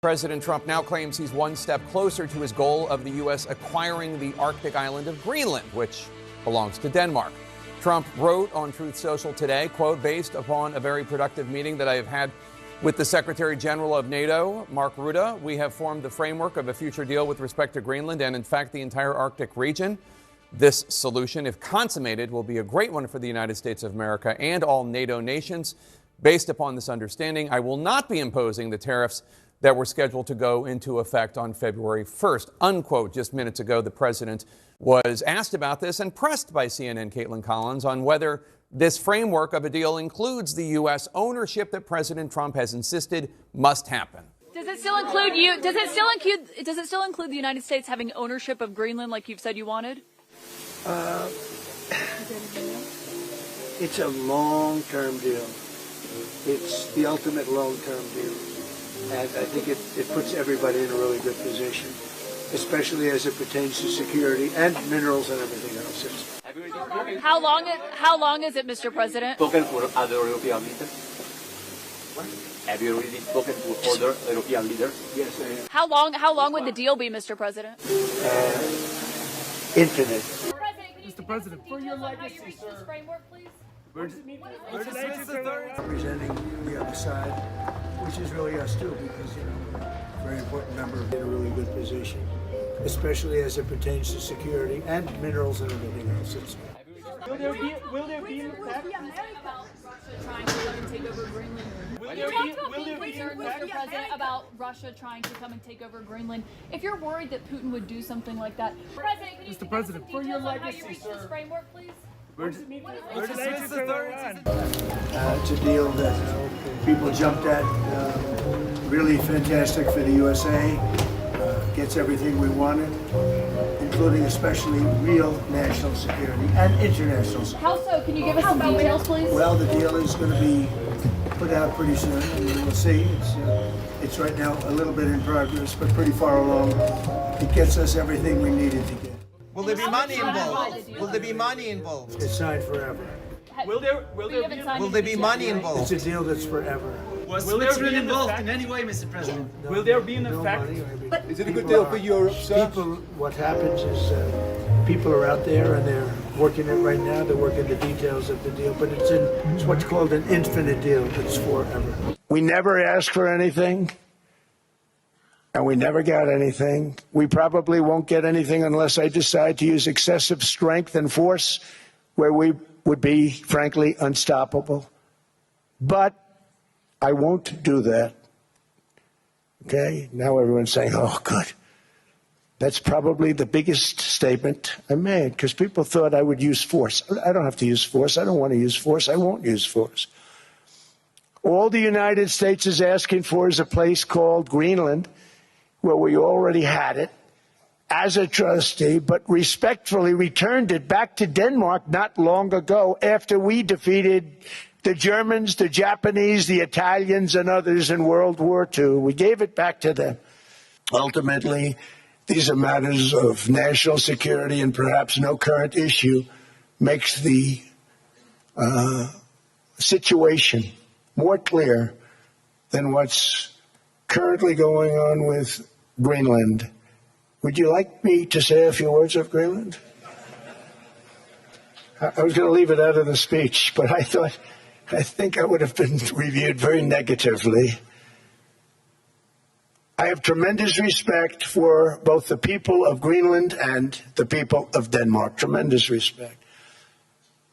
President Trump now claims he's one step closer to his goal of the U.S. acquiring the Arctic island of Greenland, which belongs to Denmark. Trump wrote on Truth Social today, quote, based upon a very productive meeting that I have had with the Secretary General of NATO, Mark Rutte, we have formed the framework of a future deal with respect to Greenland and, in fact, the entire Arctic region. This solution, if consummated, will be a great one for the United States of America and all NATO nations. Based upon this understanding, I will not be imposing the tariffs that were scheduled to go into effect on February 1st, unquote. Just minutes ago, the president was asked about this and pressed by CNN Caitlin Collins on whether this framework of a deal includes the U.S. ownership that President Trump has insisted must happen. Does it still include you? Does it still include the United States having ownership of Greenland like you've said you wanted? It's a long-term deal. It's the ultimate long-term deal. And I think it puts everybody in a really good position, especially as it pertains to security and minerals and everything else. How long is it, Mr. President? Spoken for other European leaders? Have you already spoken to other European leaders? Yes, I have. How long would the deal be, Mr. President? Infinite. Mr. President, for your legacy, sir. Framework, please. Representing the other side, which is really us too, because we're a very important member in a really good position, especially as it pertains to security and minerals and everything else. Will there be an attack? Trying to come and take over Greenland. Will there be Mr. President, about Russia trying to come and take over Greenland? If you're worried that Putin would do something like that, President, can you Mr. President, for your legacy, this sir. framework, please? It's a deal that people jumped at. Really fantastic for the USA. Gets everything we wanted, including especially real national security and international security. How so? Can you give us some details, please? Well, the deal is going to be put out pretty soon, and we'll see. It's right now a little bit in progress, but pretty far along. It gets us everything we needed to get. Will there be money involved? Will there be money involved? It's signed forever. Will there be money involved? It's a deal that's forever. Was Switzerland involved in any way, Mr. President? No, will there be an effect? Is it a good deal for Europe, sir? What happens is people are out there and they're working it right now. They're working the details of the deal, but it's what's called an infinite deal. It's forever. We never asked for anything, and we never got anything. We probably won't get anything unless I decide to use excessive strength and force, where we would be, frankly, unstoppable. But I won't do that. Okay? Now everyone's saying, oh, good. That's probably the biggest statement I made, because people thought I would use force. I don't have to use force. I don't want to use force. I won't use force. All the United States is asking for is a place called Greenland, where we already had it as a trustee, but respectfully returned it back to Denmark not long ago after we defeated the Germans, the Japanese, the Italians, and others in World War II. We gave it back to them. Ultimately, these are matters of national security, and perhaps no current issue makes the situation more clear than what's currently going on with Greenland. Would you like me to say a few words of Greenland? I was going to leave it out of the speech, but I think I would have been reviewed very negatively. I have tremendous respect for both the people of Greenland and the people of Denmark, tremendous respect.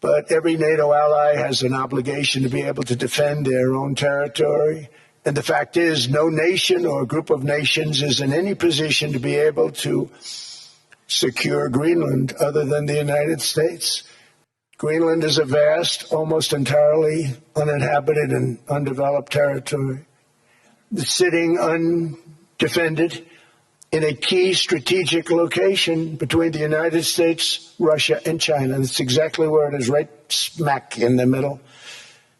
But every NATO ally has an obligation to be able to defend their own territory. And the fact is, no nation or group of nations is in any position to be able to secure Greenland other than the United States. Greenland is a vast, almost entirely uninhabited and undeveloped territory, sitting undefended in a key strategic location between the United States, Russia, and China. That's exactly where it is, right smack in the middle.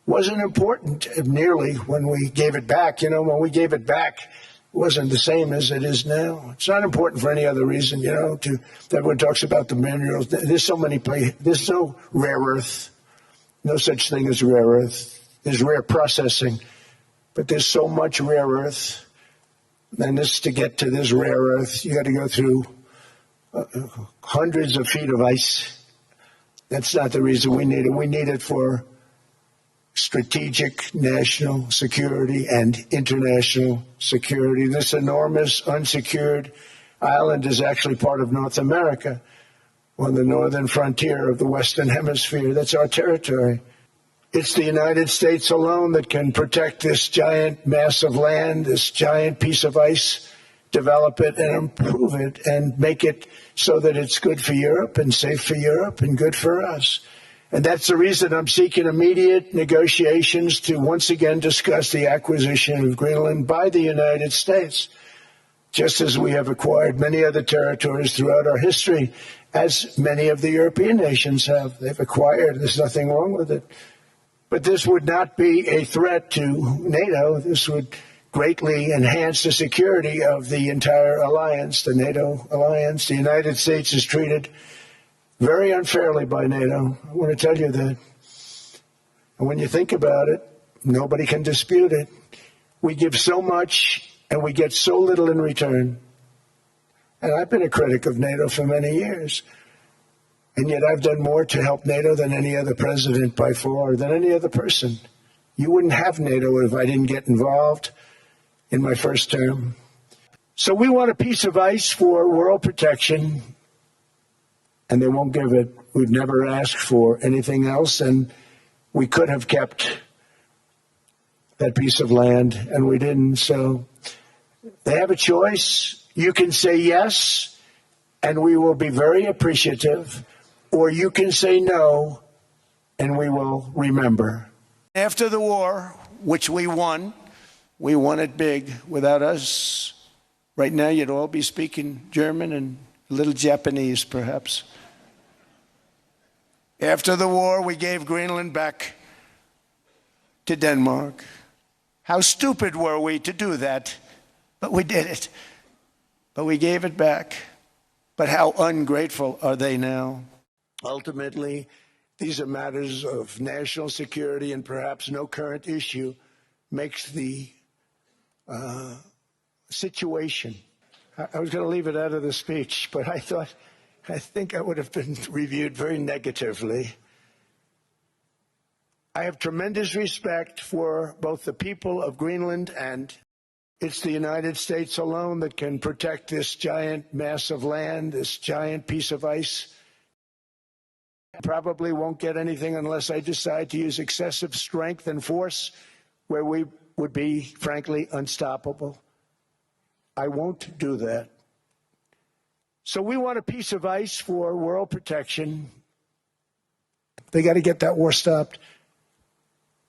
Wasn't important nearly when we gave it back. When we gave it back, it wasn't the same as it is now. It's not important for any other reason, everyone talks about the minerals. There's so many places. There's no rare earth. No such thing as rare earth. There's rare processing, but there's so much rare earth And this, to get to this rare earth, you got to go through hundreds of feet of ice. That's not the reason we need it. We need it for strategic national security and international security. This enormous unsecured island is actually part of North America, on the northern frontier of the Western Hemisphere. That's our territory. It's the United States alone that can protect this giant mass of land, this giant piece of ice, develop it and improve it and make it so that it's good for Europe and safe for Europe and good for us. And that's the reason I'm seeking immediate negotiations to once again discuss the acquisition of Greenland by the United States, just as we have acquired many other territories throughout our history, as many of the European nations have. They've acquired. There's nothing wrong with it. But this would not be a threat to NATO. This would greatly enhance the security of the entire alliance, the NATO alliance. The United States is treated very unfairly by NATO. I want to tell you that. And when you think about it, nobody can dispute it. We give so much and we get so little in return. And I've been a critic of NATO for many years. And yet I've done more to help NATO than any other president by far, than any other person. You wouldn't have NATO if I didn't get involved in my first term. So we want a piece of ice for world protection, and they won't give it. We've never asked for anything else, and we could have kept that piece of land, and we didn't. So they have a choice. You can say yes, and we will be very appreciative, or you can say no, and we will remember. After the war, which we won it big. Without us, right now you'd all be speaking German and a little Japanese, perhaps. After the war, we gave Greenland back to Denmark. How stupid were we to do that? But we did it. But we gave it back. But how ungrateful are they now? Ultimately, these are matters of national security, and perhaps no current issue makes the situation. I was going to leave it out of the speech, but I think I would have been reviewed very negatively. I have tremendous respect for both the people of Greenland, and it's the United States alone that can protect this giant mass of land, this giant piece of ice. I probably won't get anything unless I decide to use excessive strength and force where we would be, frankly, unstoppable. I won't do that. So we want a piece of ice for world protection. They got to get that war stopped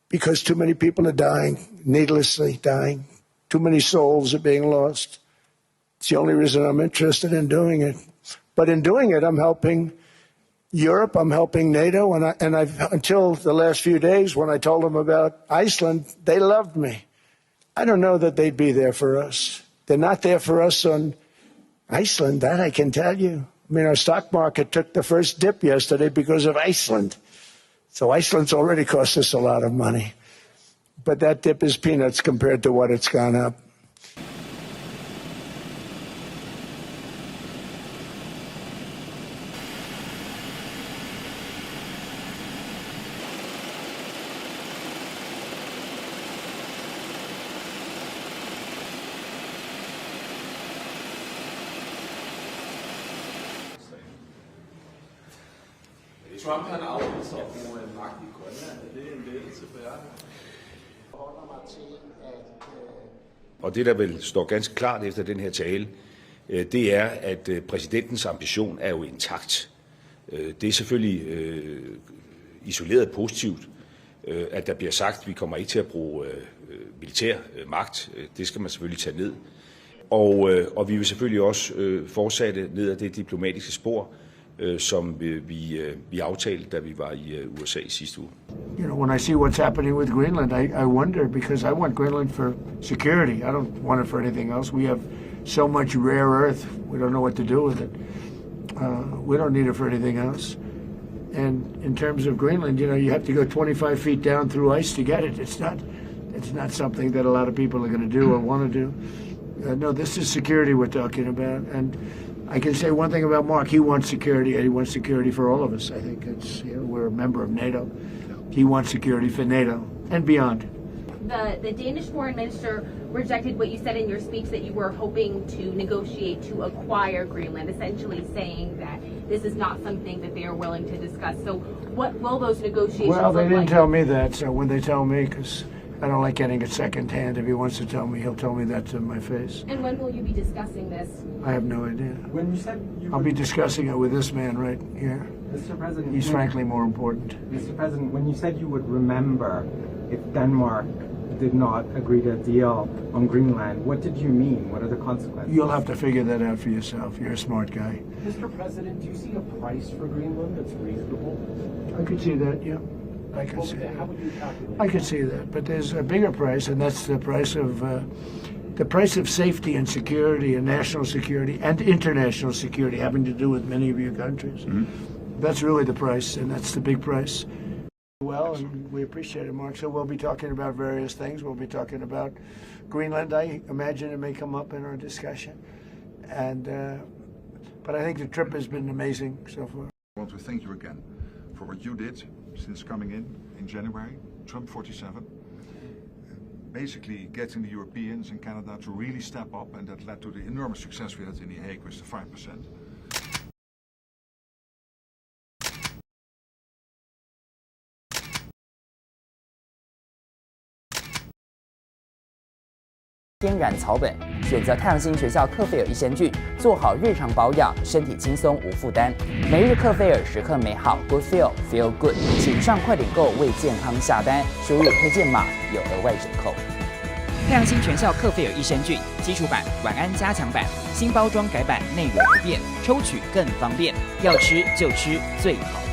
because too many people are dying, needlessly dying. Too many souls are being lost. It's the only reason I'm interested in doing it. But in doing it, I'm helping Europe, I'm helping NATO, and I've until the last few days when I told them about Iceland, they loved me. I don't know that they'd be there for us. They're not there for us on Iceland, that I can tell you. I mean, our stock market took the first dip yesterday because of Iceland. So Iceland's already cost us a lot of money. But that dip is peanuts compared to what it's gone up. Trump han afviser at bruge magt i Grønland. Er det en lettelse for jer? Og det, der vel står ganske klart efter den her tale, det er, at præsidentens ambition er jo intakt. Det er selvfølgelig isoleret positivt, at der bliver sagt, at vi kommer ikke til at bruge militær magt. Det skal man selvfølgelig tage ned. Og vi vil selvfølgelig også fortsætte ned ad det diplomatiske spor, som vi aftalte, da vi var i USA i sidste uge. You know, when I see what's happening with Greenland, I wonder, because I want Greenland for security. I don't want it for anything else. We have so much rare earth. We don't know what to do with it. We don't need it for anything else. And in terms of Greenland, you know, you have to go 25 feet down through ice to get it. It's not something that a lot of people are going to do or want to do. No, this is security we're talking about. And I can say one thing about Mark. He wants security, and he wants security for all of us. I think it's, we're a member of NATO. He wants security for NATO and beyond. The Danish foreign minister rejected what you said in your speech that you were hoping to negotiate to acquire Greenland, essentially saying that this is not something that they are willing to discuss. So what will those negotiations look like? Well, they didn't tell me that, so when they tell me, because I don't like getting it secondhand. If he wants to tell me, he'll tell me that to my face. And when will you be discussing this? I have no idea. When you said I'll be discussing it with this man right here. Mr. President, He's frankly more important. Mr. President, when you said you would remember if Denmark did not agree to a deal on Greenland, what did you mean? What are the consequences? You'll have to figure that out for yourself. You're a smart guy. Mr. President, do you see a price for Greenland that's reasonable? I could see that, yeah. I could see that. How would you calculate? I could see that, but there's a bigger price, and that's the price of safety and security and national security and international security, having to do with many of your countries. Mm-hmm. That's really the price, and that's the big price. Well, and we appreciate it, Mark. So we'll be talking about various things. We'll be talking about Greenland. I imagine it may come up in our discussion, and but I think the trip has been amazing so far. I want to thank you again for what you did since coming in January, Trump 47, basically getting the Europeans and Canada to really step up, and that led to the enormous success we had in The Hague with the 5%.天然草本，选择太阳星学校克菲尔益生菌，做好日常保养，身体轻松无负担。每日克菲尔，时刻美好 ，Good Feel Good， 请上快点购为健康下单，输入推荐码有额外折扣。太阳星全效克菲尔益生菌基础版、晚安加强版，新包装改版，内容不变，抽取更方便，要吃就吃最好。